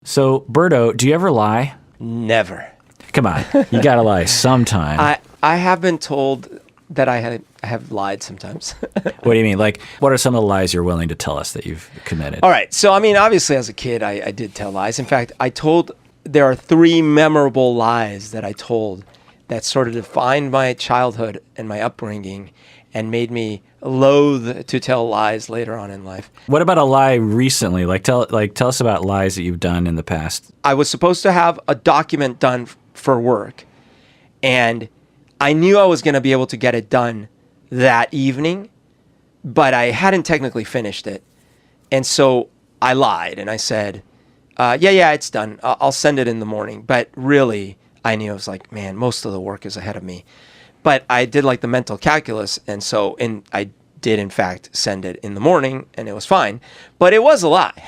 So, Berto, do you ever lie? Never. Come on, you gotta lie sometime. I have been told that I have lied sometimes. What do you mean? Like, what are some of the lies you're willing to tell us that you've committed? All right. So, I mean, obviously, as a kid, I did tell lies. In fact, there are 3 memorable lies that I told that sort of defined my childhood and my upbringing and made me loathe to tell lies later on in life. What about a lie recently? Tell us about lies that you've done in the past. I was supposed to have a document done for work, and I knew I was going to be able to get it done that evening, but I hadn't technically finished it. And so I lied and I said, yeah, it's done. I'll send it in the morning. But really, I knew I was like, man, most of the work is ahead of me. But I did like the mental calculus. And so I did, in fact, send it in the morning and it was fine. But it was a lie.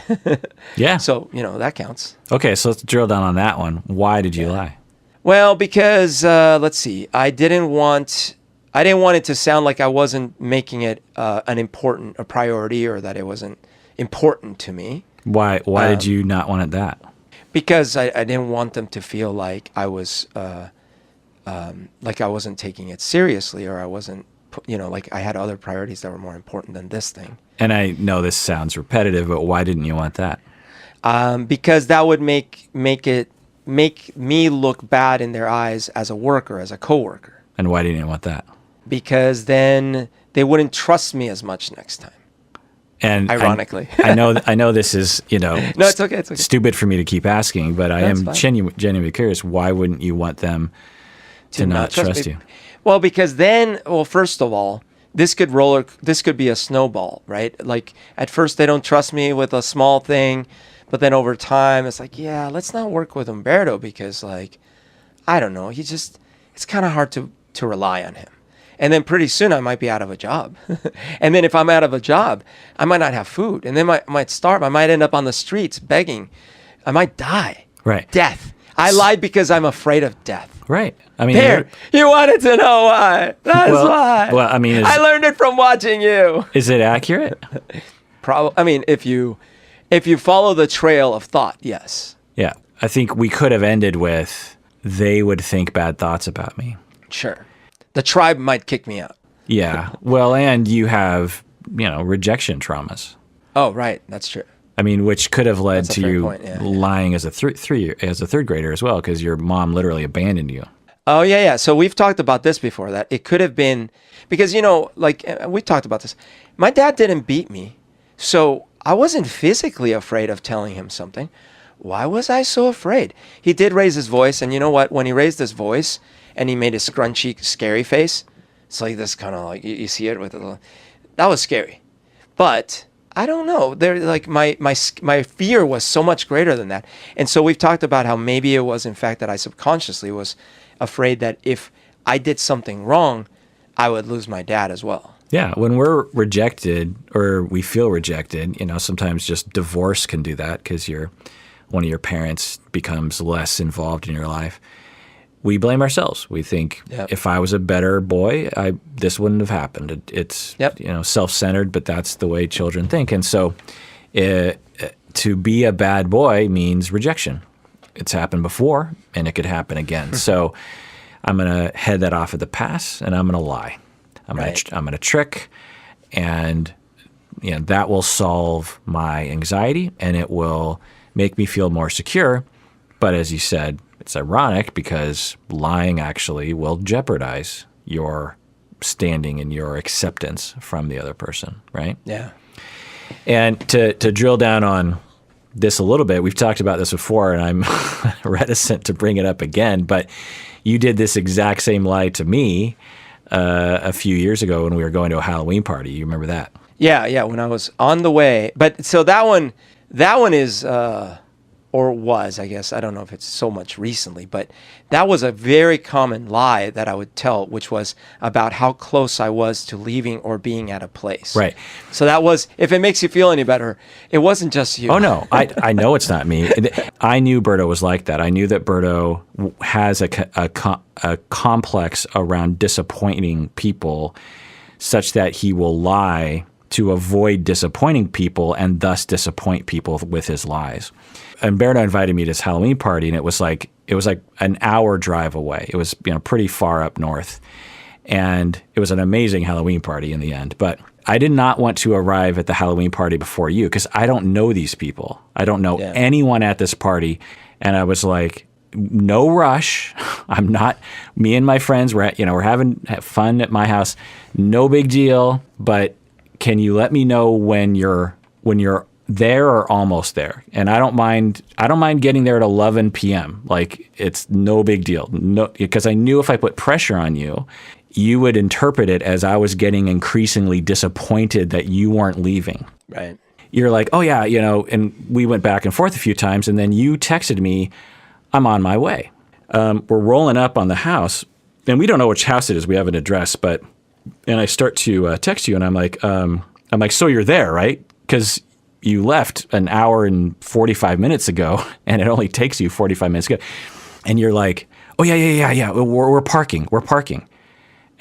Yeah. So, that counts. Okay, so let's drill down on that one. Why did you lie? Well, because, let's see, I didn't want it to sound like I wasn't making it a priority or that it wasn't important to me. Why did you not want it that? Because I didn't want them to feel like I was, like I wasn't taking it seriously or I wasn't, like I had other priorities that were more important than this thing. And I know this sounds repetitive, but why didn't you want that? Because that would make me look bad in their eyes as a worker, as a coworker. And why didn't you want that? Because then they wouldn't trust me as much next time. And ironically, I know this is, no, it's okay. It's okay. Stupid for me to keep asking, but I am genuinely curious. Why wouldn't you want them to not trust you? Well, because then, first of all, this could be a snowball, right? Like at first they don't trust me with a small thing, but then over time it's like, yeah, let's not work with Humberto because like, I don't know, it's kind of hard to rely on him. And then pretty soon I might be out of a job. And then if I'm out of a job, I might not have food. And then I might starve. I might end up on the streets begging. I might die. Right. Death. I lied because I'm afraid of death. Right. I mean, there. You wanted to know why. That's why. Well, I mean, I learned it from watching you. Is it accurate? Probably. I mean, if you follow the trail of thought, yes. Yeah. I think we could have ended with, they would think bad thoughts about me. Sure. The tribe might kick me out. Yeah. Well, and you have, rejection traumas. Oh, right. That's true. I mean, which could have led to you lying as a third grader as well, because your mom literally abandoned you. Oh, yeah. So we've talked about this before, that it could have been, because, we talked about this. My dad didn't beat me, so I wasn't physically afraid of telling him something. Why was I so afraid? He did raise his voice, and you know what? When he raised his voice and he made a scrunchy, scary face, it's like this kind of like, you see it with that was scary. But I don't know. Like my fear was so much greater than that. And so we've talked about how maybe it was, in fact, that I subconsciously was afraid that if I did something wrong, I would lose my dad as well. Yeah, when we're rejected or we feel rejected, sometimes just divorce can do that because one of your parents becomes less involved in your life. We blame ourselves. We think, if I was a better boy, this wouldn't have happened. It's self-centered, but that's the way children think. And so to be a bad boy means rejection. It's happened before, and it could happen again. So I'm going to head that off at the pass, and I'm going to lie. I'm going to trick, and that will solve my anxiety, and it will make me feel more secure. But as you said, it's ironic because lying actually will jeopardize your standing and your acceptance from the other person, right? Yeah. And to drill down on this a little bit, we've talked about this before, and I'm reticent to bring it up again, but you did this exact same lie to me a few years ago when we were going to a Halloween party. You remember that? Yeah, when I was on the way. But so that one is... or was, I guess. I don't know if it's so much recently, but that was a very common lie that I would tell, which was about how close I was to leaving or being at a place. Right. So that was, if it makes you feel any better, it wasn't just you. Oh, no. I know it's not me. I knew Berto was like that. I knew that Berto has a complex around disappointing people such that he will lie to avoid disappointing people and thus disappoint people with his lies. Humberto invited me to his Halloween party, and it was like an hour drive away. It was pretty far up north, and it was an amazing Halloween party in the end. But I did not want to arrive at the Halloween party before you because I don't know these people. I don't know anyone at this party, and I was like, no rush. I'm not. Me and my friends we're having fun at my house. No big deal. But can you let me know when you're there or almost there? And I don't mind getting there at 11 p.m. Like, it's no big deal. No, because I knew if I put pressure on you, you would interpret it as I was getting increasingly disappointed that you weren't leaving. Right. You're like, oh yeah, and we went back and forth a few times, and then you texted me, I'm on my way. We're rolling up on the house, and we don't know which house it is. We have an address, and I start to text you, and I'm like, so you're there, right? Because you left an hour and 45 minutes ago, and it only takes you 45 minutes to go. And you're like, oh yeah. We're parking.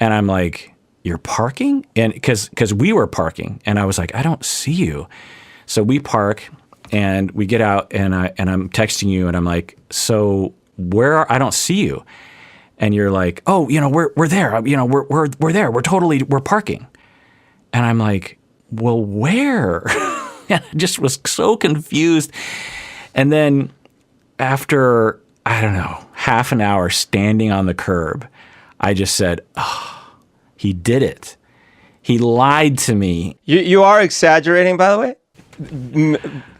And I'm like, you're parking? And because we were parking, and I was like, I don't see you. So we park. And we get out, and I'm texting you, and I'm like, so I don't see you. And you're like, oh, we're there. We're there. We're parking. And I'm like, well, where? And I just was so confused. And then after, I don't know, half an hour standing on the curb, I just said, oh, he did it. He lied to me. You are exaggerating, by the way.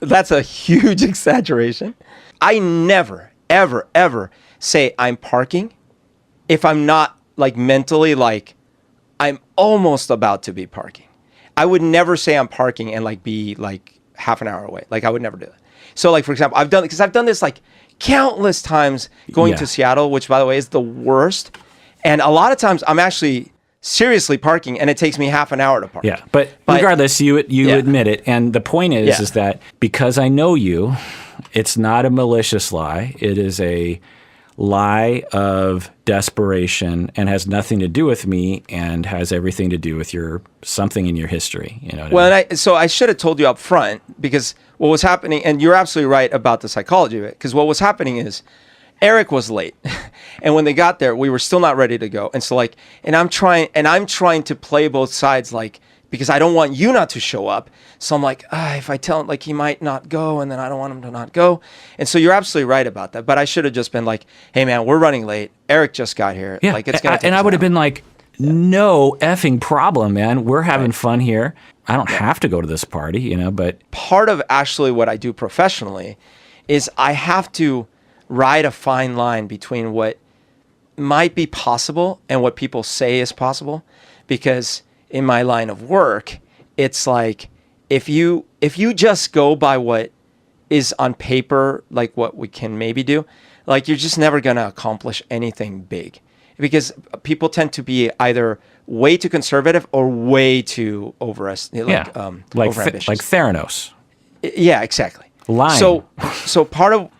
That's a huge exaggeration. I never, ever, ever say I'm parking if I'm not like mentally like I'm almost about to be parking. I would never say I'm parking and like be like half an hour away. Like I would never do that. So like, for example, I've done this like countless times going to Seattle, which by the way is the worst. And a lot of times I'm actually seriously parking, and it takes me half an hour to park. Yeah, but regardless, you admit it. And the point is that because I know you, it's not a malicious lie. It is a lie of desperation and has nothing to do with me and has everything to do with something in your history. So I should have told you up front, because what was happening, and you're absolutely right about the psychology of it, because what was happening is Eric was late, and when they got there, we were still not ready to go. And so like, and I'm trying to play both sides, like, because I don't want you not to show up. So I'm like, if I tell him, like, he might not go, and then I don't want him to not go. And so you're absolutely right about that. But I should have just been like, hey man, we're running late. Eric just got here. Yeah. Like, it's gonna take and I would have hour. been like, no effing problem, man. We're having fun here. I don't have to go to this party, but part of actually what I do professionally is I have to ride a fine line between what might be possible and what people say is possible, because in my line of work, it's like if you just go by what is on paper, like what we can maybe do, like you're just never going to accomplish anything big, because people tend to be either way too conservative or way too overambitious. like Theranos. Yeah, exactly. Lying. So part of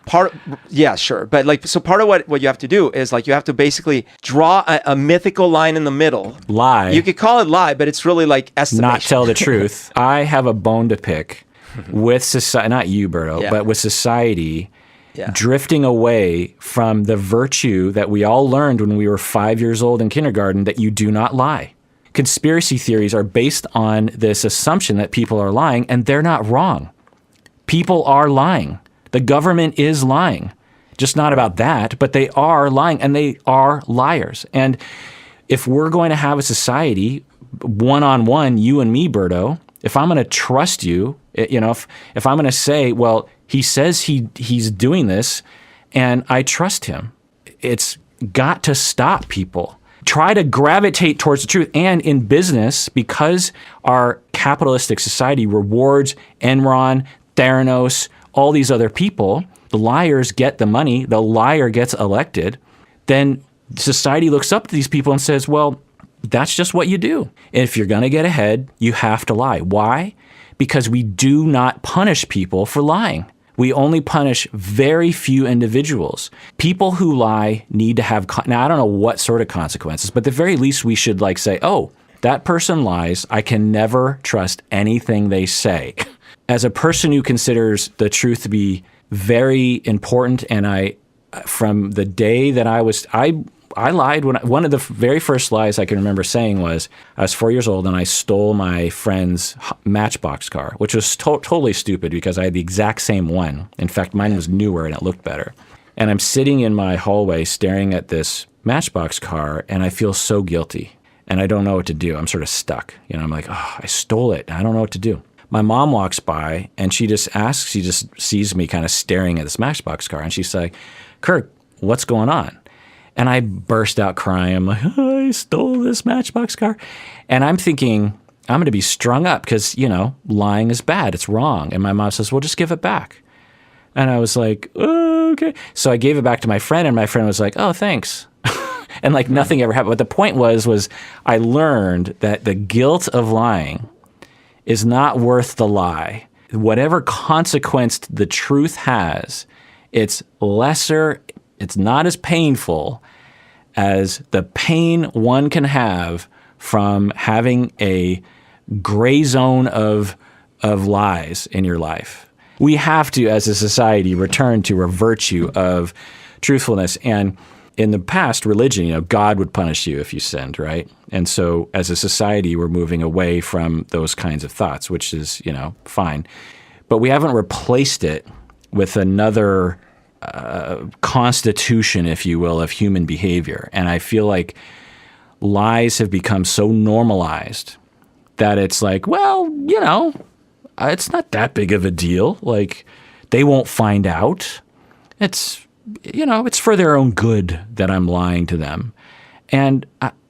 yeah, sure. But like, so part of what you have to do is like, you have to basically draw a mythical line in the middle. Lie. You could call it lie, but it's really like estimation. Not tell the truth. I have a bone to pick with society, not you, Berto, but with society drifting away from the virtue that we all learned when we were 5 years old in kindergarten, that you do not lie. Conspiracy theories are based on this assumption that people are lying, and they're not wrong. People are lying. The government is lying. Just not about that, but they are lying, and they are liars. And if we're going to have a society, one-on-one, you and me, Berto, if I'm going to trust you, if I'm going to say, well, he says he's doing this, and I trust him, it's got to stop people. Try to gravitate towards the truth. And in business, because our capitalistic society rewards Enron, Theranos, all these other people, the liars get the money, the liar gets elected, then society looks up to these people and says, well, that's just what you do. And if you're going to get ahead, you have to lie. Why? Because we do not punish people for lying. We only punish very few individuals. People who lie need to have, now I don't know what sort of consequences, but at the very least we should like say, oh, that person lies. I can never trust anything they say. As a person who considers the truth to be very important. And from the day that I lied one of the very first lies I can remember saying was I was 4 years old and I stole my friend's Matchbox car, which was totally stupid because I had the exact same one. In fact, mine was newer and it looked better. And I'm sitting in my hallway staring at this Matchbox car and I feel so guilty and I don't know what to do. I'm sort of stuck. I'm like, oh, I stole it. I don't know what to do. My mom walks by and she just sees me kind of staring at this Matchbox car and she's like, Kirk, what's going on? And I burst out crying. I'm like, oh, I stole this Matchbox car. And I'm thinking, I'm going to be strung up because, lying is bad. It's wrong. And my mom says, well, just give it back. And I was like, oh, okay. So I gave it back to my friend and my friend was like, oh, thanks. And like nothing ever happened. But the point was I learned that the guilt of lying is not worth the lie. Whatever consequence the truth has, it's lesser, it's not as painful as the pain one can have from having a gray zone of lies in your life. We have to, as a society, return to a virtue of truthfulness. And in the past, religion, God would punish you if you sinned, right? And so as a society, we're moving away from those kinds of thoughts, which is, fine. But we haven't replaced it with another constitution, if you will, of human behavior. And I feel like lies have become so normalized that it's like, well, it's not that big of a deal. Like, they won't find out. It's for their own good that I'm lying to them. And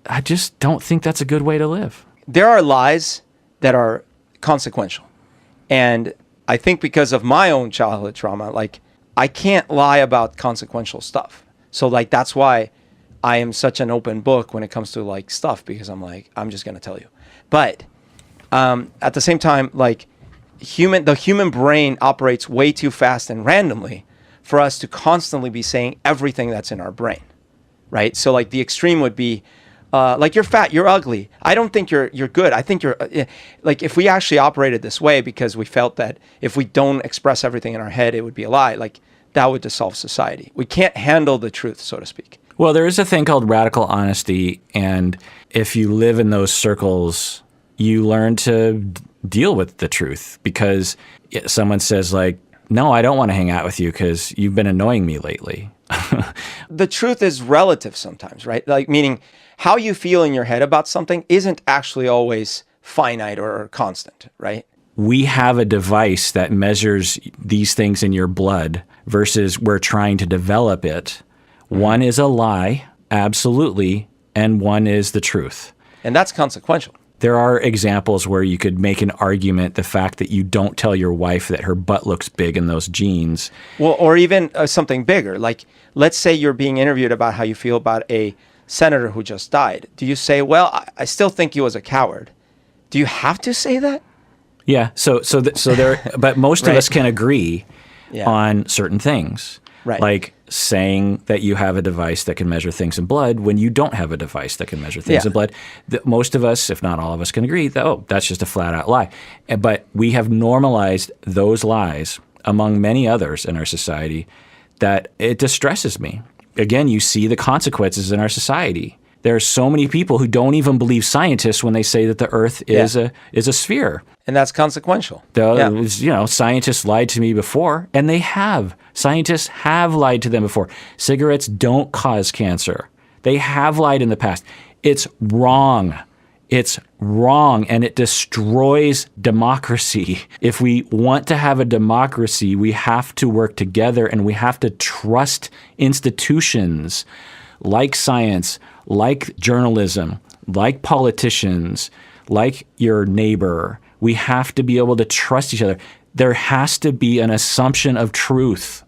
I just don't think that's a good way to live. There are lies that are consequential. And I think because of my own childhood trauma, like, I can't lie about consequential stuff. So, like, that's why I am such an open book when it comes to, like, stuff, because I'm like, I'm just going to tell you. But at the same time, like, the human brain operates way too fast and randomly for us to constantly be saying everything that's in our brain, right? So, like, the extreme would be, like, you're fat, you're ugly. I don't think you're good. I think you're, like, if we actually operated this way because we felt that if we don't express everything in our head, it would be a lie, like, that would dissolve society. We can't handle the truth, so to speak. Well, there is a thing called radical honesty. And if you live in those circles, you learn to deal with the truth because someone says, like, no, I don't want to hang out with you because you've been annoying me lately. The truth is relative sometimes, right? Like, meaning how you feel in your head about something isn't actually always finite or constant, right? We have a device that measures these things in your blood versus we're trying to develop it. One is a lie, absolutely, and one is the truth. And that's consequential. There are examples where you could make an argument the fact that you don't tell your wife that her butt looks big in those jeans. Well, or even something bigger. Like, let's say you're being interviewed about how you feel about a senator who just died. Do you say, well, I still think he was a coward? Do you have to say that? Yeah. So there, but most Right. of us can agree Yeah. on certain things. Right. Like saying that you have a device that can measure things in blood when you don't have a device that can measure things Yeah. in blood. Most of us, if not all of us, can agree that, oh, that's just a flat out lie. But we have normalized those lies among many others in our society that it distresses me. Again, you see the consequences in our society. There are so many people who don't even believe scientists when they say that the Earth is a sphere. And that's consequential. Scientists lied to me before, and they have. Scientists have lied to them before. Cigarettes don't cause cancer. They have lied in the past. It's wrong. It's wrong, and it destroys democracy. If we want to have a democracy, we have to work together, and we have to trust institutions like science, like journalism, like politicians, like your neighbor. We have to be able to trust each other. There has to be an assumption of truth.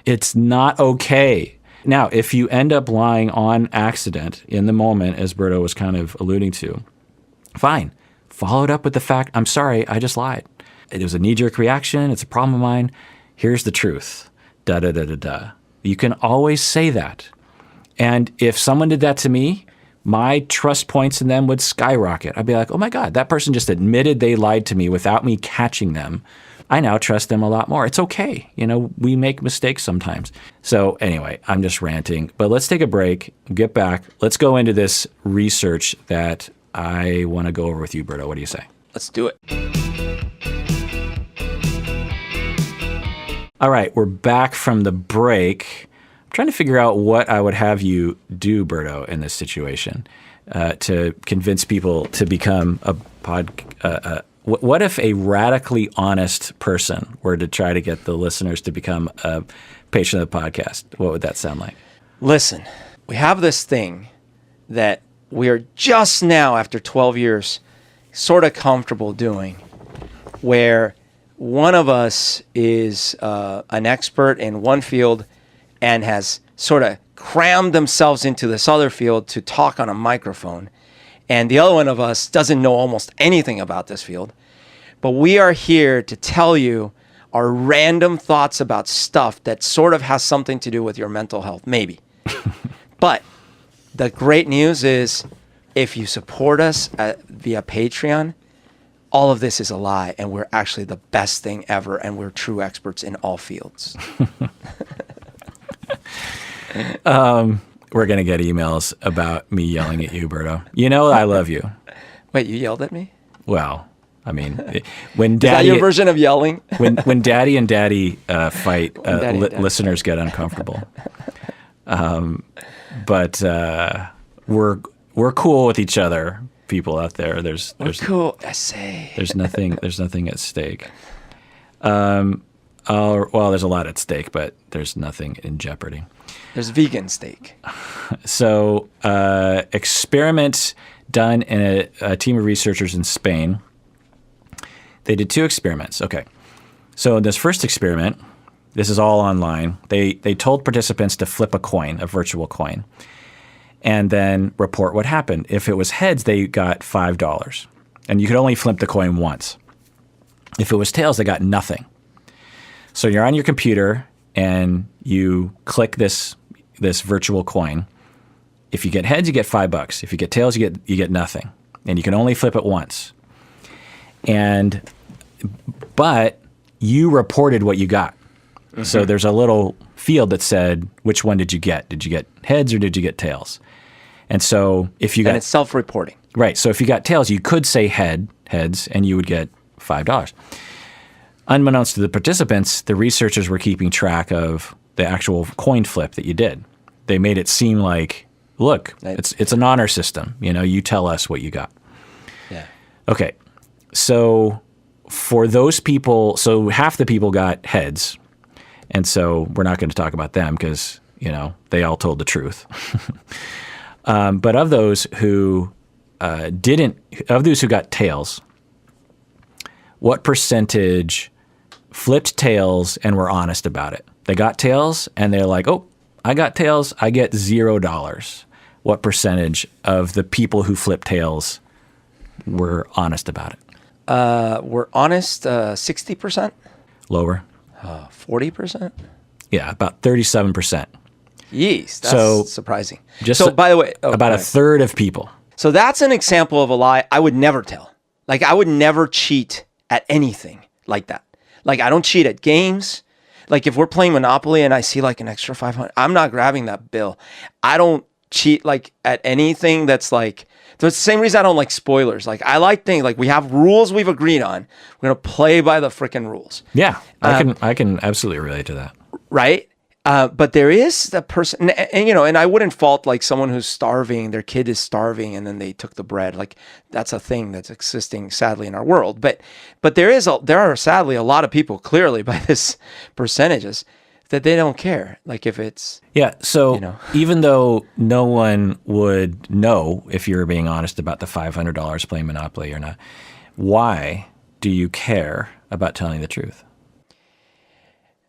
It's not okay. Now, if you end up lying on accident in the moment, as Berto was kind of alluding to, fine. Follow it up with the fact, I'm sorry, I just lied. It was a knee-jerk reaction. It's a problem of mine. Here's the truth. Da-da-da-da-da. You can always say that. And if someone did that to me, my trust points in them would skyrocket. I'd be like, oh my God, that person just admitted they lied to me without me catching them. I now trust them a lot more. It's okay. We make mistakes sometimes. So anyway, I'm just ranting, but let's take a break, get back. Let's go into this research that I want to go over with you, Berto. What do you say? Let's do it. All right, we're back from the break. I'm trying to figure out what I would have you do, Berto, in this situation to convince people to become a what if a radically honest person were to try to get the listeners to become a patron of the podcast? What would that sound like? Listen, we have this thing that we are just now, after 12 years, sort of comfortable doing, where one of us is an expert in one field and has sort of crammed themselves into this other field to talk on a microphone. And the other one of us doesn't know almost anything about this field. But we are here to tell you our random thoughts about stuff that sort of has something to do with your mental health, maybe. But the great news is if you support us via Patreon, all of this is a lie, and we're actually the best thing ever, and we're true experts in all fields. We're going to get emails about me yelling at you, Berto. I love you. Wait, you yelled at me? Well, I mean, when Daddy... Is that your version of yelling? when Daddy and Daddy fight, listeners get uncomfortable. But we're cool with each other, people out there. There's cool. I say. There's nothing at stake. Well, there's a lot at stake, but there's nothing in jeopardy. There's vegan steak. So, experiment done in a team of researchers in Spain. They did 2 experiments. Okay. So in this first experiment, this is all online. They told participants to flip a coin, a virtual coin, and then report what happened. If it was heads, they got $5. And you could only flip the coin once. If it was tails, they got nothing. So you're on your computer and you click this virtual coin. If you get heads, you get $5. If you get tails, you get nothing. And you can only flip it once. But you reported what you got. Mm-hmm. So there's a little field that said, which one did you get? Did you get heads or did you get tails? And so if you got... And it's self-reporting. Right. So if you got tails, you could say heads, and you would get $5. Unbeknownst to the participants, the researchers were keeping track of the actual coin flip that you did. They made it seem like, look, it's an honor system. You tell us what you got. Yeah. Okay. So for those people, so half the people got heads. And so we're not going to talk about them because, they all told the truth. But of those who got tails, what percentage flipped tails and were honest about it? They got tails and they're like, oh, I got tails, I get $0. What percentage of the people who flipped tails were honest about it? We're honest 60%? Lower. 40%? Yeah, about 37%. Yeesh, that's surprising. So, by the way... about a third of people. So that's an example of a lie I would never tell. Like, I would never cheat at anything like that. Like, I don't cheat at games. Like, if we're playing Monopoly and I see, like, an extra 500, I'm not grabbing that bill. I don't cheat, like, at anything that's, like... It's the same reason I don't like spoilers. Like, I like things, like, we have rules we've agreed on. We're going to play by the freaking rules. Yeah, I can absolutely relate to that. Right? But there is the person, and I wouldn't fault, like, someone who's starving, their kid is starving, and then they took the bread. Like, that's a thing that's existing, sadly, in our world. But there are, sadly, a lot of people, clearly, by this percentages, that they don't care. Like, if it's... Yeah, so even though no one would know if you were being honest about the $500 playing Monopoly or not, why do you care about telling the truth?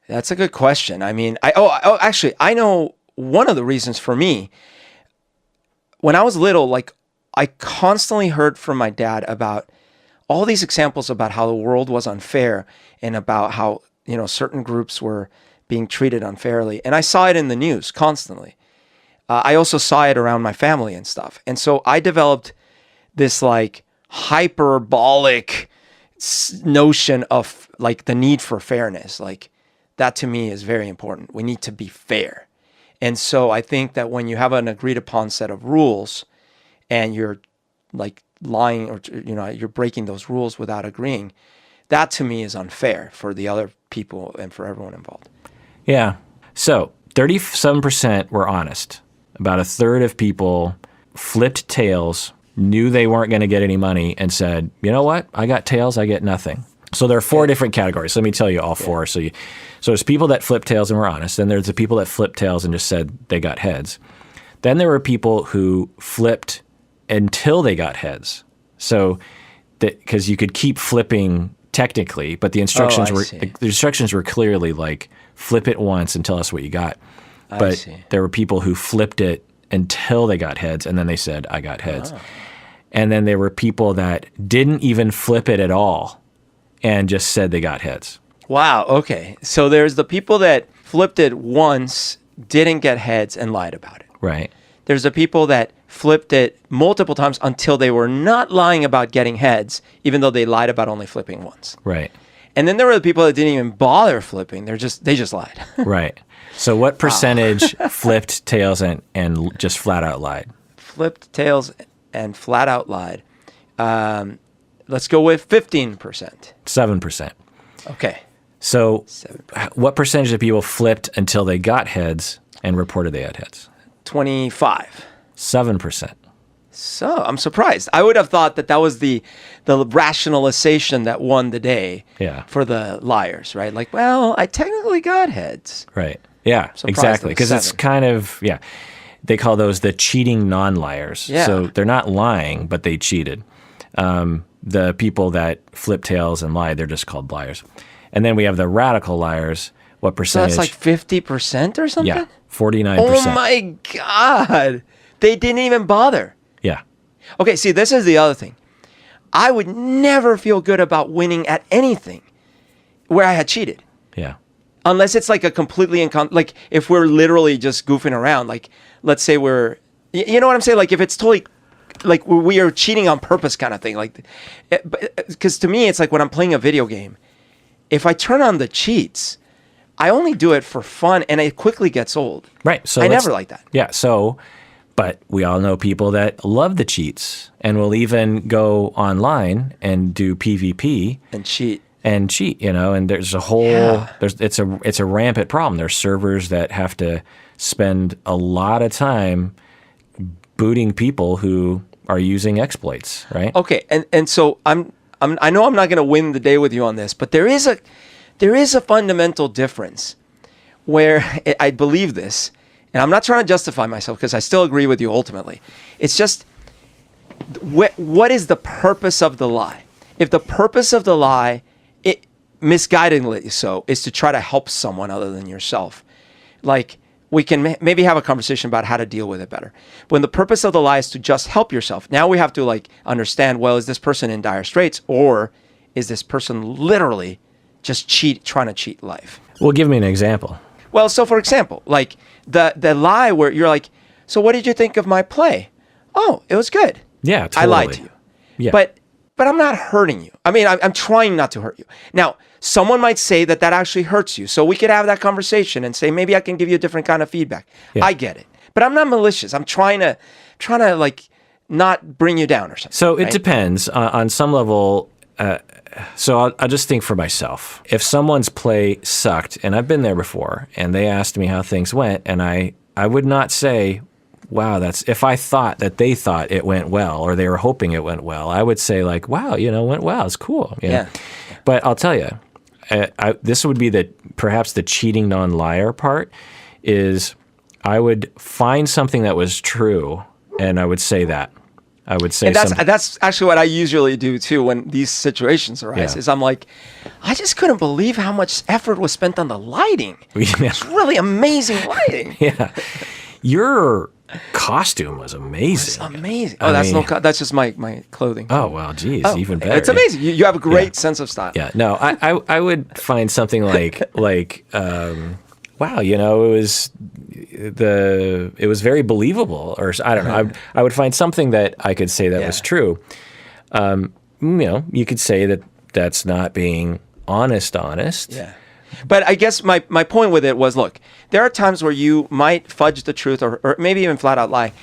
That's a good question. I mean, actually, I know one of the reasons for me. When I was little, like, I constantly heard from my dad about all these examples about how the world was unfair and about how, certain groups were being treated unfairly. And I saw it in the news constantly. I also saw it around my family and stuff. And so I developed this, like, hyperbolic notion of like the need for fairness. Like that to me is very important. We need to be fair. And so I think that when you have an agreed upon set of rules and you're like lying or, you're breaking those rules without agreeing, that to me is unfair for the other people and for everyone involved. Yeah. So 37% were honest. About a third of people flipped tails, knew they weren't going to get any money, and said, you know what? I got tails, I get nothing. So there are four different categories. Let me tell you all four. So there's people that flipped tails and were honest. Then there's the people that flipped tails and just said they got heads. Then there were people who flipped until they got heads. So because you could keep flipping technically, but the instructions were clearly like flip it once and tell us what you got. But there were people who flipped it until they got heads, and then they said, I got heads. Oh. And then there were people that didn't even flip it at all and just said they got heads. Wow, okay. So there's the people that flipped it once, didn't get heads, and lied about it. Right. There's the people that flipped it multiple times until they were not lying about getting heads, even though they lied about only flipping once. Right. And then there were the people that didn't even bother flipping. They just lied. Right. So what percentage flipped tails and just flat out lied? Flipped tails and flat out lied. Let's go with 15%. 7%. Okay. So 7%. What percentage of people flipped until they got heads and reported they had heads? 25. 7%. So I'm surprised. I would have thought that was the rationalization that won the day for the liars, right? Like, well, I technically got heads. Right. Yeah, exactly. Because it's kind of, they call those the cheating non-liars. Yeah. So they're not lying, but they cheated. The people that flip tails and lied, they're just called liars. And then we have the radical liars. What percentage? So that's like 50% or something? Yeah, 49%. Oh my God. They didn't even bother. Yeah. Okay, see, this is the other thing. I would never feel good about winning at anything where I had cheated. Yeah. Unless it's like a completely like if we're literally just goofing around, like let's say we're, you know what I'm saying? Like if it's totally, like we are cheating on purpose kind of thing. Like, because to me, it's like when I'm playing a video game, if I turn on the cheats, I only do it for fun and it quickly gets old. Right. So I never like that. Yeah. So, but we all know people that love the cheats and will even go online and do PvP and cheat. And there's a whole it's a rampant problem. There's servers that have to spend a lot of time booting people who are using exploits, right? Okay, and so I know I'm not going to win the day with you on this, but there is a fundamental difference where I believe this, and I'm not trying to justify myself because I still agree with you ultimately. It's just what is the purpose of the lie? If the purpose of the lie, misguidedly so, is to try to help someone other than yourself, like we can maybe have a conversation about how to deal with it better. When the purpose of the lie is to just help yourself, now we have to like understand, well, is this person in dire straits or is this person literally just trying to cheat life? Well, give me an example. Well, so for example, like the lie where you're like, so what did you think of my play? Oh, it was good. Yeah, totally. I lied to you. Yeah. But I'm not hurting you. I mean, I'm trying not to hurt you. Now, someone might say that actually hurts you. So we could have that conversation and say, maybe I can give you a different kind of feedback. Yeah. I get it. But I'm not malicious. I'm trying to like not bring you down or something. So it depends on some level. So I'll just think for myself. If someone's play sucked, and I've been there before, and they asked me how things went, and I would not say, wow, if I thought that they thought it went well or they were hoping it went well, I would say like, wow, went well. It's cool. Yeah. But I'll tell you, this would be perhaps the cheating non-liar part is I would find something that was true and I would say that. I would say that's actually what I usually do too when these situations arise. Is I'm like, I just couldn't believe how much effort was spent on the lighting. It's really amazing lighting. Yeah. Your costume was amazing. It's amazing. Oh, that's just my clothing. Oh, well, geez, even better. It's amazing. You have a great sense of style. Yeah. No, I would find something like wow, it was very believable, or I don't know. I would find something that I could say that was true. You could say that that's not being honest. Yeah. But I guess my point with it was, look, there are times where you might fudge the truth or maybe even flat out lie,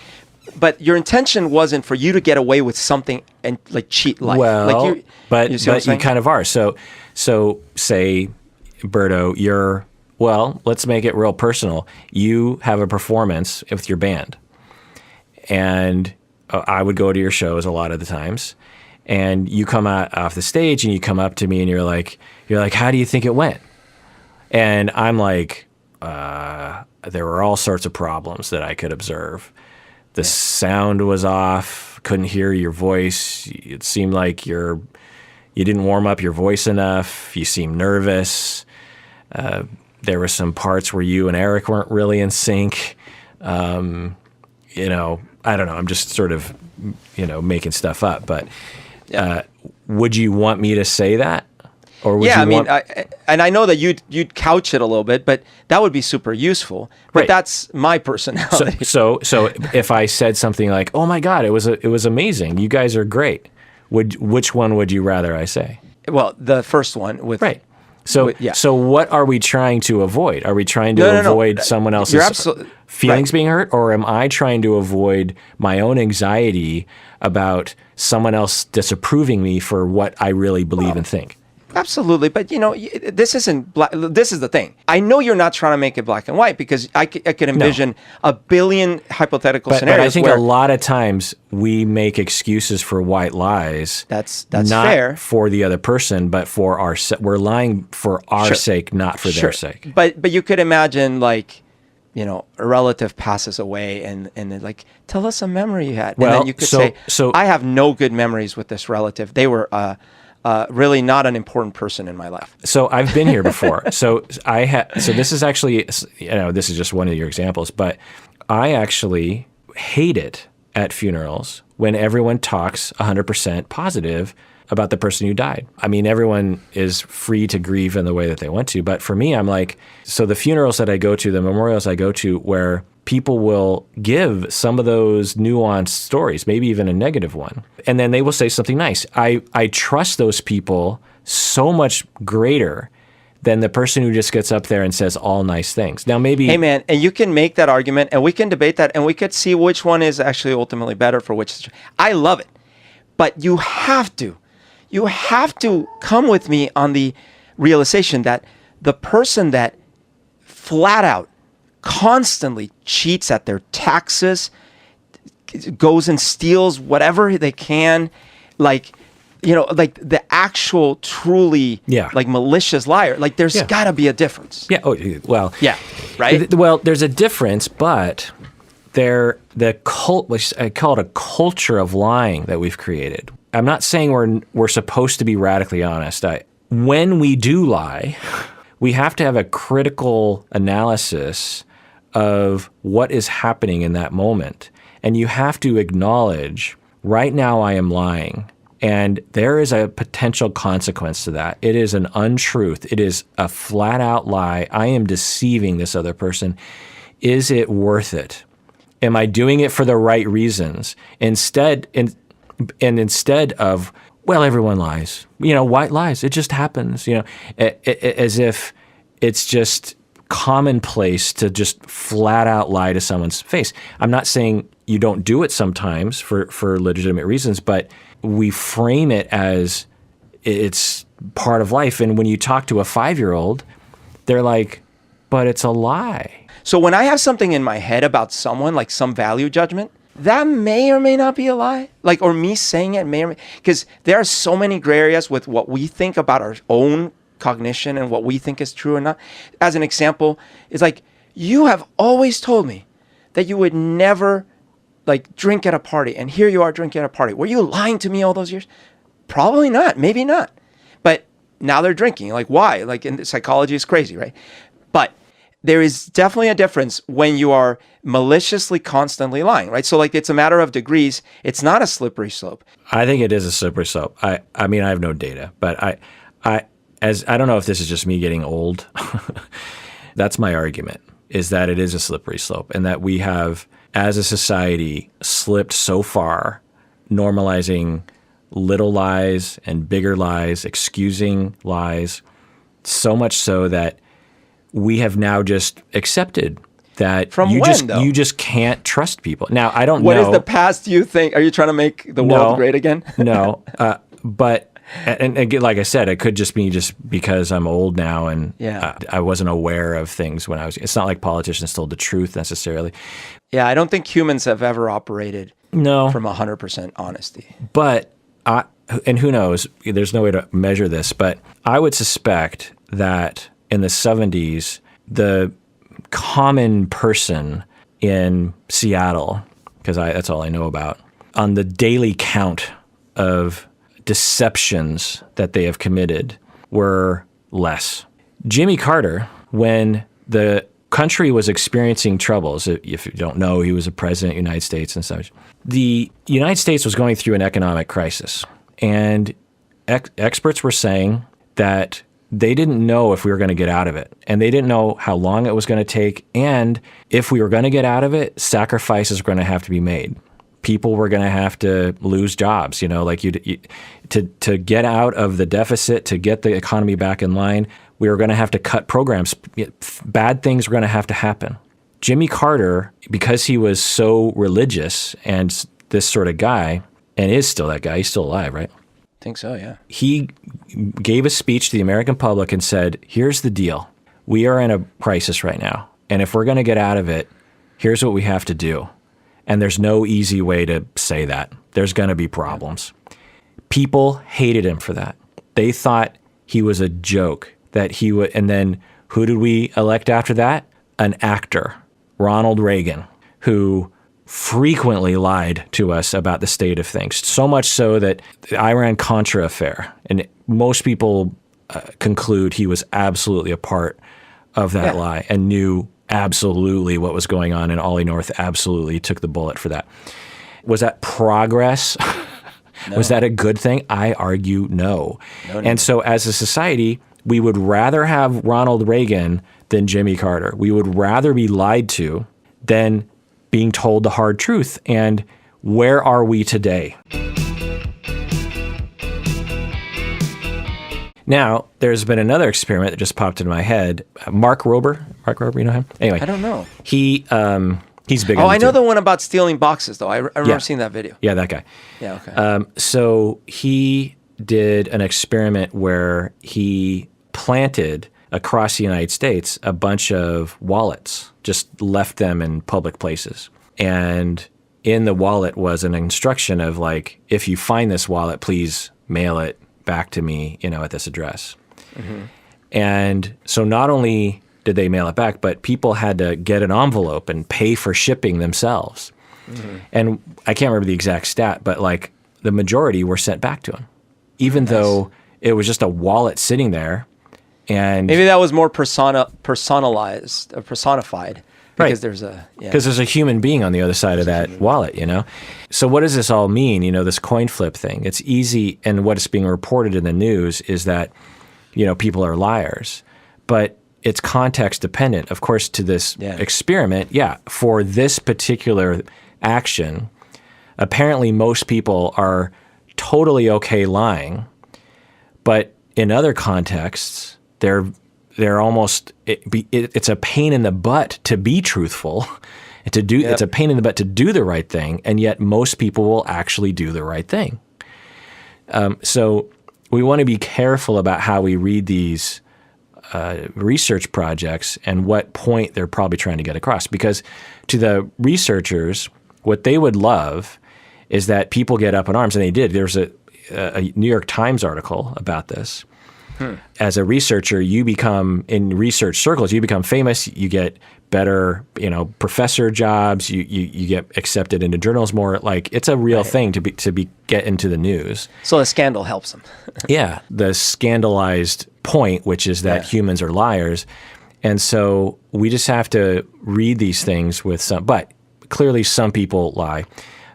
but your intention wasn't for you to get away with something and like cheat life. Well, like but you see what I'm you saying? kind of are. So say, Berto, let's make it real personal. You have a performance with your band, and I would go to your shows a lot of the times, and you come out off the stage and you come up to me and you're like, how do you think it went? And I'm like, there were all sorts of problems that I could observe. The sound was off, couldn't hear your voice. It seemed like you didn't warm up your voice enough. You seemed nervous. There were some parts where you and Eric weren't really in sync. I don't know. I'm just sort of, making stuff up. But would you want me to say that? Or would and I know that you'd couch it a little bit, but that would be super useful. But Right. that's my personality. So if I said something like, "Oh my God, it was amazing. You guys are great." Which one would you rather I say? Well, the first one with Right. So yeah. so what are we trying to avoid? Are we trying to No. avoid someone else's You're absolutely feelings right. being hurt, or am I trying to avoid my own anxiety about someone else disapproving me for what I really believe and think? Absolutely, but this isn't black. This is the thing. I know you're not trying to make it black and white because I could envision a billion hypothetical But scenarios. I think where a lot of times we make excuses for white lies. That's not fair for the other person, but for we're lying for our sake, not for their sake. But you could imagine a relative passes away and then like, tell us a memory you had. Well, and then you could say, so I have no good memories with this relative. They were really not an important person in my life. So I've been here before. So this is actually, this is just one of your examples, but I actually hate it at funerals when everyone talks 100% positive about the person who died. I mean, everyone is free to grieve in the way that they want to, but for me, I'm like, so the funerals that I go to, the memorials I go to, where people will give some of those nuanced stories, maybe even a negative one, and then they will say something nice. I trust those people so much greater than the person who just gets up there and says all nice things. Now, maybe... Hey, man, and you can make that argument, and we can debate that, and we could see which one is actually ultimately better for which... I love it, but you have to come with me on the realization that the person that flat out constantly cheats at their taxes, goes and steals whatever they can, like the actual truly like malicious liar, like there's got to be a difference. Yeah. Oh, well. Yeah. Right. Well, there's a difference, but the cult, which I call it a culture of lying that we've created. I'm not saying we're supposed to be radically honest. When we do lie, we have to have a critical analysis of what is happening in that moment. And you have to acknowledge, right now I am lying. And there is a potential consequence to that. It is an untruth. It is a flat out lie. I am deceiving this other person. Is it worth it? Am I doing it for the right reasons? Instead of, well, everyone lies. White lies. It just happens. As if it's just commonplace to just flat out lie to someone's face. I'm not saying you don't do it sometimes for legitimate reasons, but we frame it as it's part of life. And when you talk to a 5-year-old, they're like, but it's a lie. So when I have something in my head about someone, like some value judgment, that may or may not be a lie. Like, or me saying it may or may, because there are so many gray areas with what we think about our own cognition and what we think is true or not. As an example, it's like, you have always told me that you would never like drink at a party, and here you are drinking at a party. Were you lying to me all those years? Probably not, maybe not. But now they're drinking. Like, why? Like, in psychology is crazy, right? But there is definitely a difference when you are maliciously constantly lying, right? So like, it's a matter of degrees. It's not a slippery slope. I think it is a slippery slope. I mean, I have no data, but I don't know if this is just me getting old. That's my argument, is that it is a slippery slope, and that we have, as a society, slipped so far, normalizing little lies and bigger lies, excusing lies, so much so that we have now just accepted that From you when, though? you just can't trust people. Now, I don't What know. is the past you think? Are you trying to make the world great again? No. But and again, like I said, it could just be just because I'm old now and Yeah. I wasn't aware of things when I was. It's not like politicians told the truth necessarily. Yeah, I don't think humans have ever operated No. from 100% honesty. But and who knows? There's no way to measure this, but I would suspect that in the 70s, the common person in Seattle, because that's all I know about, on the daily count of deceptions that they have committed were less. Jimmy Carter, when the country was experiencing troubles, if you don't know, he was a president of the United States and such. The United States was going through an economic crisis, and experts were saying that they didn't know if we were going to get out of it, and they didn't know how long it was going to take, and if we were going to get out of it, sacrifices were going to have to be made. People were going to have to lose jobs, like to get out of the deficit, to get the economy back in line. We were going to have to cut programs. Bad things were going to have to happen. Jimmy Carter, because he was so religious and this sort of guy, and is still that guy, he's still alive, right? I think so, yeah. He gave a speech to the American public and said, here's the deal. We are in a crisis right now. And if we're going to get out of it, here's what we have to do. And there's no easy way to say that. There's going to be problems. People hated him for that. They thought he was a joke, that he would. And then who did we elect after that? An actor, Ronald Reagan, who frequently lied to us about the state of things. So much so that the Iran-Contra affair, and most people conclude he was absolutely a part of that lie and knew absolutely what was going on, and Ollie North absolutely took the bullet for that. Was that progress? No. Was that a good thing? I argue no. And so as a society, we would rather have Ronald Reagan than Jimmy Carter. We would rather be lied to than being told the hard truth. And where are we today? Now, there's been another experiment that just popped into my head. Mark Rober, you know him? Anyway. I don't know. He's big. Oh, I know the one about stealing boxes, though. I remember seeing that video. Yeah, that guy. Yeah, okay. So he did an experiment where he planted across the United States a bunch of wallets, just left them in public places. And in the wallet was an instruction of like, if you find this wallet, please mail it back to me, at this address. Mm-hmm. And so not only did they mail it back, but people had to get an envelope and pay for shipping themselves. Mm-hmm. And I can't remember the exact stat, but like the majority were sent back to him, even though it was just a wallet sitting there. And maybe that was more personalized, personified. Because there's a human being on the other side of that wallet, So what does this all mean? This coin flip thing. It's easy, and what's being reported in the news is that, people are liars. But it's context dependent. Of course, to this experiment, for this particular action, apparently most people are totally okay lying. But in other contexts, they're almost, it's a pain in the butt to be truthful, and to do. It's a pain in the butt to do the right thing, and yet most people will actually do the right thing. So we want to be careful about how we read these research projects and what point they're probably trying to get across. Because to the researchers, what they would love is that people get up in arms, and they did. There's a New York Times article about this. As a researcher, you become, in research circles, you become famous, you get better, professor jobs, you get accepted into journals more. Like, it's a real thing to get into the news. So the scandal helps them. Yeah, the scandalized point, which is that humans are liars. And so we just have to read these things with but clearly some people lie.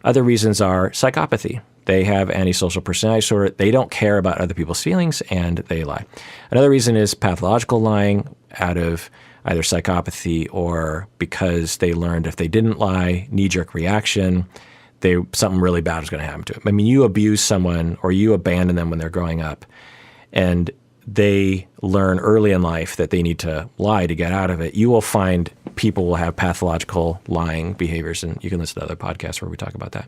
Other reasons are psychopathy. They have antisocial personality disorder. They don't care about other people's feelings, and they lie. Another reason is pathological lying, out of either psychopathy or because they learned if they didn't lie, knee-jerk reaction, something really bad is going to happen to them. I mean, you abuse someone or you abandon them when they're growing up, and they learn early in life that they need to lie to get out of it. You will find people will have pathological lying behaviors, and you can listen to other podcasts where we talk about that.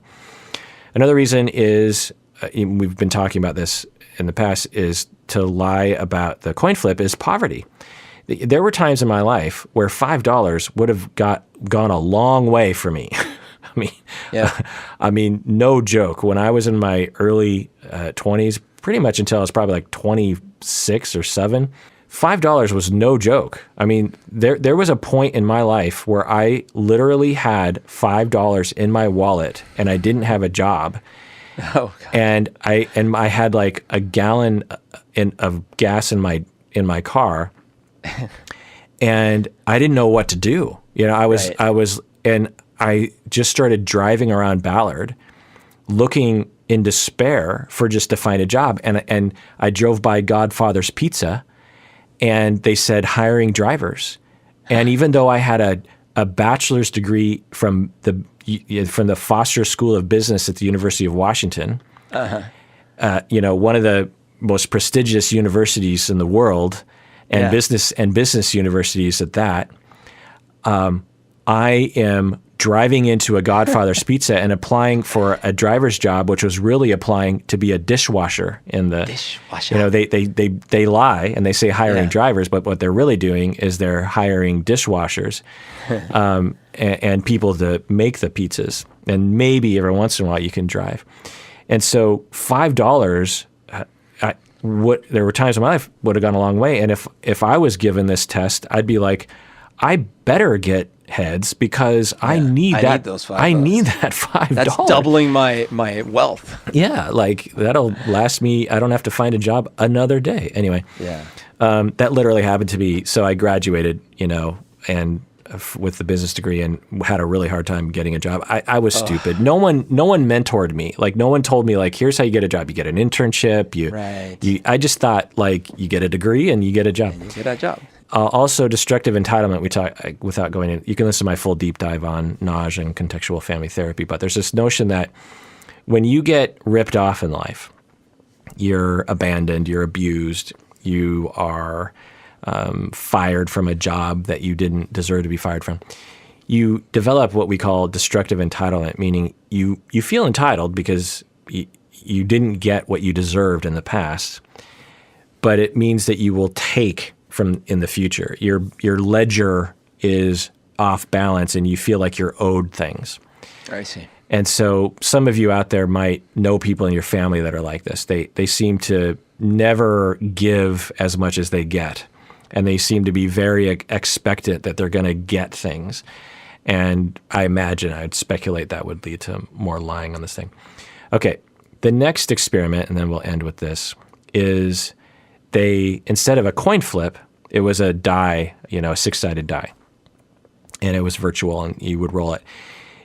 Another reason is, we've been talking about this in the past, is to lie about the coin flip is poverty. There were times in my life where $5 would have gone a long way for me. I mean, no joke. When I was in my early 20s, pretty much until I was probably like 26 or 7, $5 was no joke. I mean, there was a point in my life where I literally had $5 in my wallet and I didn't have a job. Oh, God. And I had like a gallon of gas in my car, and I didn't know what to do. You know, I just started driving around Ballard, looking in despair for just to find a job. And I drove by Godfather's Pizza, and they said hiring drivers. And even though I had a bachelor's degree from the Foster School of Business at the University of Washington, one of the most prestigious universities in the world, and business universities at that, I am driving into a Godfather's Pizza and applying for a driver's job, which was really applying to be a dishwasher in the dishwasher. You know, they lie and they say hiring drivers, but what they're really doing is they're hiring dishwashers and people to make the pizzas. And maybe every once in a while you can drive. And so $5, there were times in my life would have gone a long way. And if I was given this test, I'd be like, I better get heads because I need those $5. I need that $5. That's doubling my wealth. Yeah, like that'll last me. I don't have to find a job another day. Anyway, that literally happened to me. So I graduated, and with the business degree, and had a really hard time getting a job. I was stupid. No one mentored me. Like no one told me like, here's how you get a job. You get an internship. I just thought like you get a degree and you get a job. And you get a job. Also, destructive entitlement, we talk without going in. You can listen to my full deep dive on Naj and contextual family therapy, but there's this notion that when you get ripped off in life, you're abandoned, you're abused, you are fired from a job that you didn't deserve to be fired from, you develop what we call destructive entitlement, meaning you feel entitled because you didn't get what you deserved in the past, but it means that you will take from in the future. Your ledger is off balance and you feel like you're owed things. I see. And so some of you out there might know people in your family that are like this. They seem to never give as much as they get. And they seem to be very expectant that they're going to get things. And I'd speculate that would lead to more lying on this thing. Okay, the next experiment, and then we'll end with this, is instead of a coin flip, it was a die, a 6-sided die. And it was virtual, and you would roll it.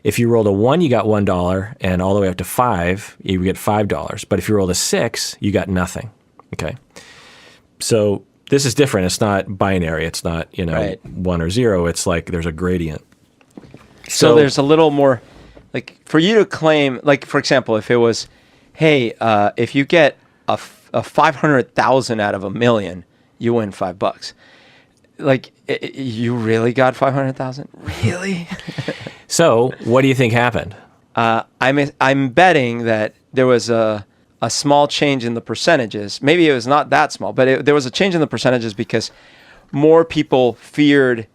If you rolled a 1, you got $1, and all the way up to 5, you would get $5. But if you rolled a 6, you got nothing. Okay? So this is different. It's not binary. It's not, 1 or 0. It's like there's a gradient. So there's a little more, like, for you to claim, like, for example, if it was, hey, if you get a 500,000 out of a million, you win $5. Like, you really got 500,000? Really? So, what do you think happened? I'm betting that there was a small change in the percentages. Maybe it was not that small, but there was a change in the percentages because more people feared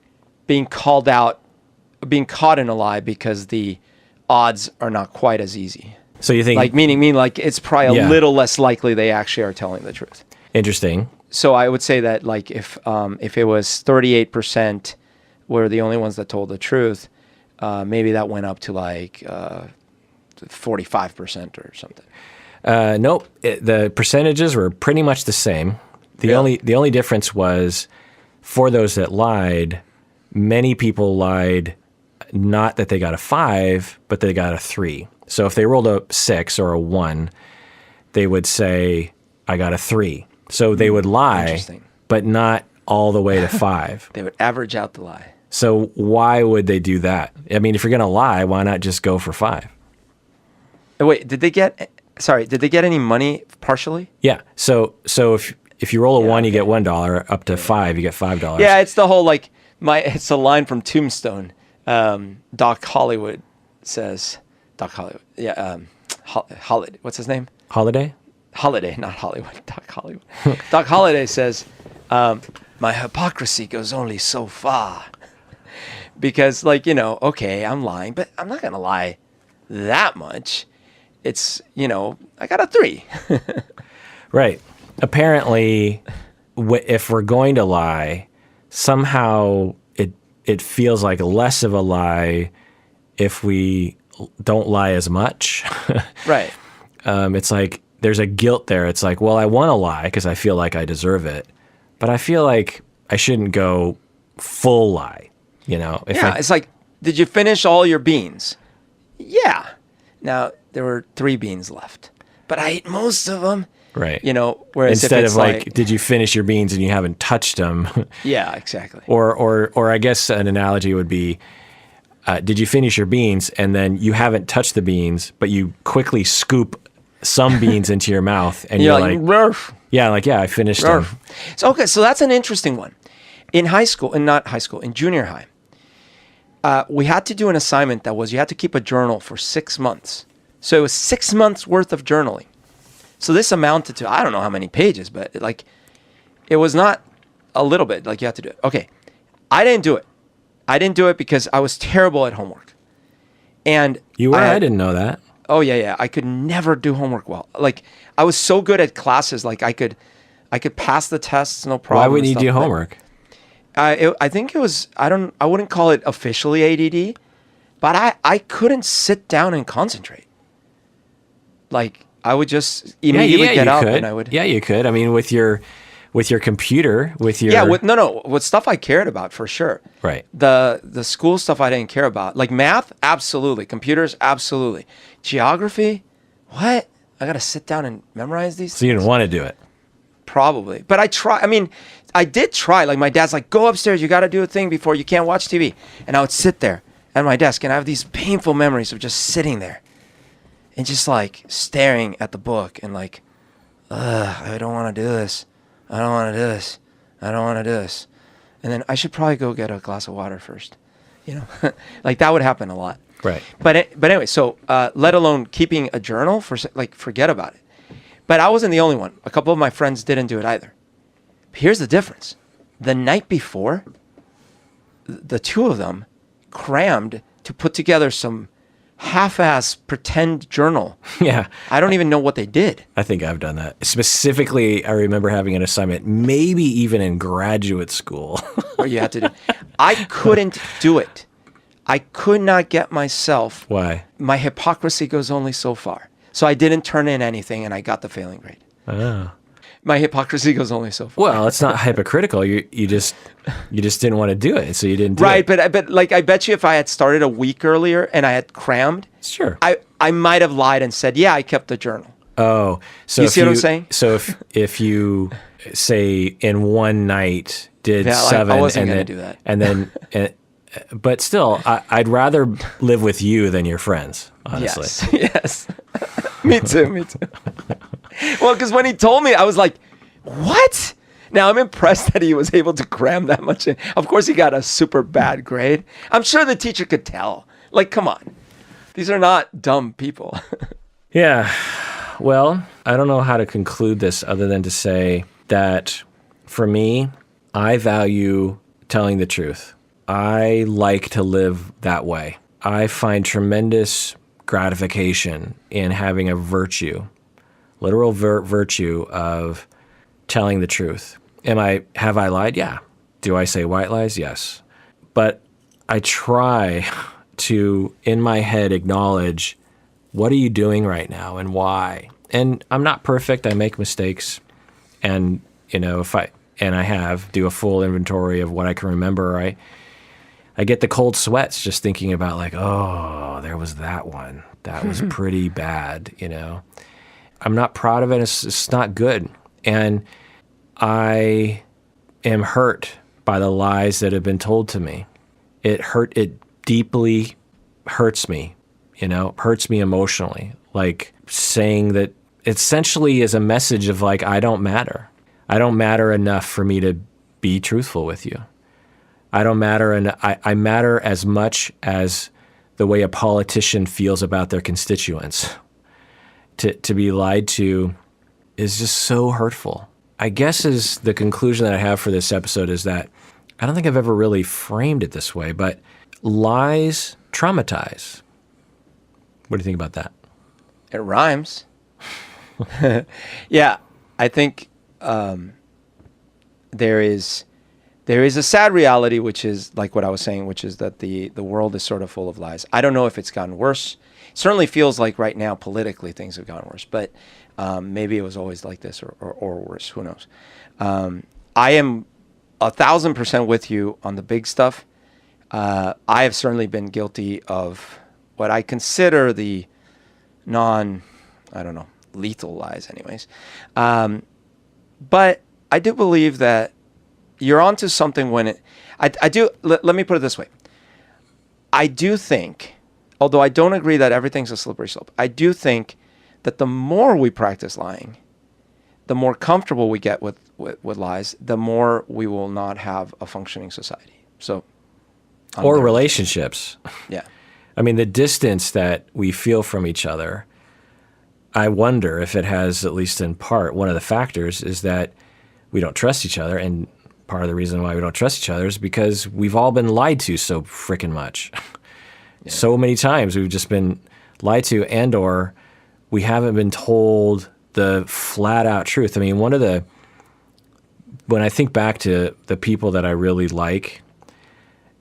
being called out, being caught in a lie because the odds are not quite as easy. So you think, like meaning like it's probably a little less likely they actually are telling the truth. Interesting. So I would say that like if it was 38% were the only ones that told the truth, maybe that went up to like 45% or something. Nope. The percentages were pretty much the same. The only difference was for those that lied, many people lied not that they got a 5, but they got a 3. So if they rolled a 6 or a 1, they would say, I got a 3. So they would lie, but not all the way to 5. They would average out the lie. So why would they do that? I mean, if you're going to lie, why not just go for 5? Wait, did they get? Sorry, did they get any money partially? Yeah. So if you roll a one, you okay. get $1. Up to five, you get $5. Yeah, it's the whole like it's a line from Tombstone. Doc Hollywood says, Doc Hollywood. Yeah, Holiday. What's his name? Holiday? Holiday, not Hollywood. Doc Hollywood. Doc Holliday says, my hypocrisy goes only so far. Because, like, okay, I'm lying, but I'm not going to lie that much. It's, I got a 3. Right. Apparently, if we're going to lie, somehow it feels like less of a lie if we don't lie as much. Right. It's like there's a guilt there. It's like, well, I want to lie because I feel like I deserve it, but I feel like I shouldn't go full lie. It's like, did you finish all your beans? Yeah. Now, there were 3 beans left, but I ate most of them. Right. Whereas instead if it's of like, did you finish your beans and you haven't touched them? Yeah, exactly. Or I guess an analogy would be, did you finish your beans and then you haven't touched the beans, but you quickly scoop some beans into your mouth and you're like, Rurf. yeah, I finished them. So that's an interesting one. In high school, and not high school, in junior high, we had to do an assignment that was you had to keep a journal for 6 months. So it was 6 months worth of journaling. So this amounted to, I don't know how many pages, but it was not a little bit, like you had to do it. Okay, I didn't do it. I didn't do it because I was terrible at homework. And You were? I didn't know that. Oh yeah. I could never do homework well. Like I was so good at classes, like I could pass the tests, no problem. Why wouldn't you do homework? I think it was, I wouldn't call it officially ADD, but I couldn't sit down and concentrate. Like I would just immediately get up and I would. Yeah, you could. I mean, with your computer, with your. Yeah, with stuff I cared about for sure. Right. The school stuff I didn't care about. Like math, absolutely. Computers, absolutely. Geography, what? I got to sit down and memorize these So you didn't want to do it. Probably. But I did try. Like my dad's like, go upstairs. You got to do a thing before you can't watch TV. And I would sit there at my desk and I have these painful memories of just sitting there and just like staring at the book and like, I don't want to do this. I don't want to do this. I don't want to do this. And then I should probably go get a glass of water first. Like that would happen a lot. Right. But anyway, so let alone keeping a journal forget about it. But I wasn't the only one. A couple of my friends didn't do it either. Here's the difference. The night before, the 2 of them crammed to put together some half-ass pretend journal. Yeah. I don't even know what they did. I think I've done that. Specifically, I remember having an assignment, maybe even in graduate school. Where you had to do. I couldn't do it. I could not get myself. Why? My hypocrisy goes only so far. So I didn't turn in anything and I got the failing grade. Oh. My hypocrisy goes only so far. Well, it's not hypocritical. You just didn't want to do it, so you didn't do it. Right, but like I bet you if I had started a week earlier and I had crammed, Sure. I might have lied and said, yeah, I kept the journal. Oh, so You see what I'm saying? So if you say in one night did Yeah, 7, I wasn't and gonna then do that. and then, but still, I'd rather live with you than your friends. Honestly. Yes. Me too. Well, because when he told me, I was like, what? Now, I'm impressed that he was able to cram that much in. Of course, he got a super bad grade. I'm sure the teacher could tell. Like, come on. These are not dumb people. Yeah. Well, I don't know how to conclude this other than to say that for me, I value telling the truth. I like to live that way. I find tremendous gratification in having a virtue, literal virtue of telling the truth. Have I lied? Yeah. Do I say white lies? Yes. But I try to, in my head, acknowledge, what are you doing right now and why? And I'm not perfect. I make mistakes. And, if I do a full inventory of what I can remember, I get the cold sweats just thinking about like, oh, there was that one. That was pretty bad, I'm not proud of it. It's not good. And I am hurt by the lies that have been told to me. It deeply hurts me hurts me emotionally. Like saying that essentially is a message of like, I don't matter. I don't matter enough for me to be truthful with you. I don't matter, and I matter as much as the way a politician feels about their constituents. To be lied to is just so hurtful. I guess is the conclusion that I have for this episode is that I don't think I've ever really framed it this way, but lies traumatize. What do you think about that? It rhymes. Yeah, I think there is a sad reality, which is like what I was saying, which is that the world is sort of full of lies. I don't know if it's gotten worse. It certainly feels like right now politically things have gotten worse, but maybe it was always like this or worse. Who knows? I am 1,000% with you on the big stuff. I have certainly been guilty of what I consider the lethal lies anyways. But I do believe that you're onto something when let me put it this way. I do think, although I don't agree that everything's a slippery slope, I do think that the more we practice lying, the more comfortable we get with lies, the more we will not have a functioning society. So, or relationships. Yeah. I mean, the distance that we feel from each other, I wonder if it has, at least in part, one of the factors is that we don't trust each other. And part of the reason why we don't trust each other is because we've all been lied to so freaking much. Yeah. So many times we've just been lied to, and or we haven't been told the flat out truth. I mean, when I think back to the people that I really like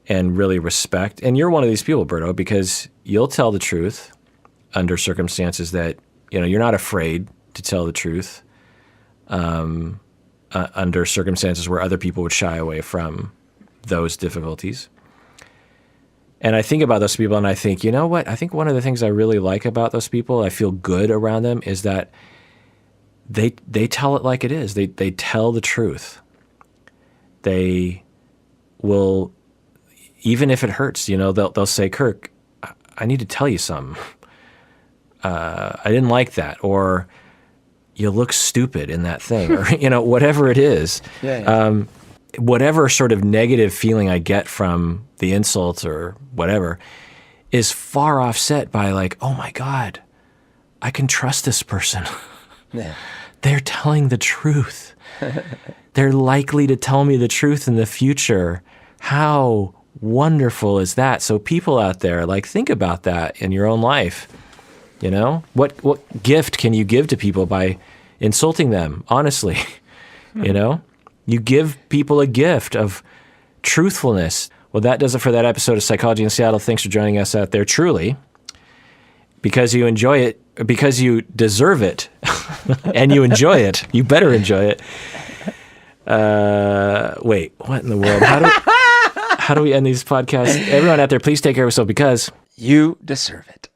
and really respect, and you're one of these people, Berto, because you'll tell the truth under circumstances that, you're not afraid to tell the truth under circumstances where other people would shy away from those difficulties. And I think about those people and I think, you know what? I think one of the things I really like about those people, I feel good around them, is that they tell it like it is. They tell the truth. They will, even if it hurts, they'll say, Kirk, I need to tell you something. I didn't like that, or you look stupid in that thing, or whatever it is. Yeah. Whatever sort of negative feeling I get from the insult or whatever is far offset by like, oh my God, I can trust this person. Yeah. They're telling the truth. They're likely to tell me the truth in the future. How wonderful is that? So people out there, like, think about that in your own life. What gift can you give to people by insulting them? Honestly, you give people a gift of truthfulness. Well, that does it for that episode of Psychology in Seattle. Thanks for joining us out there. Truly, because you enjoy it, because you deserve it, and you enjoy it, you better enjoy it. Wait, what in the world? How do we end these podcasts? Everyone out there, please take care of yourself because you deserve it.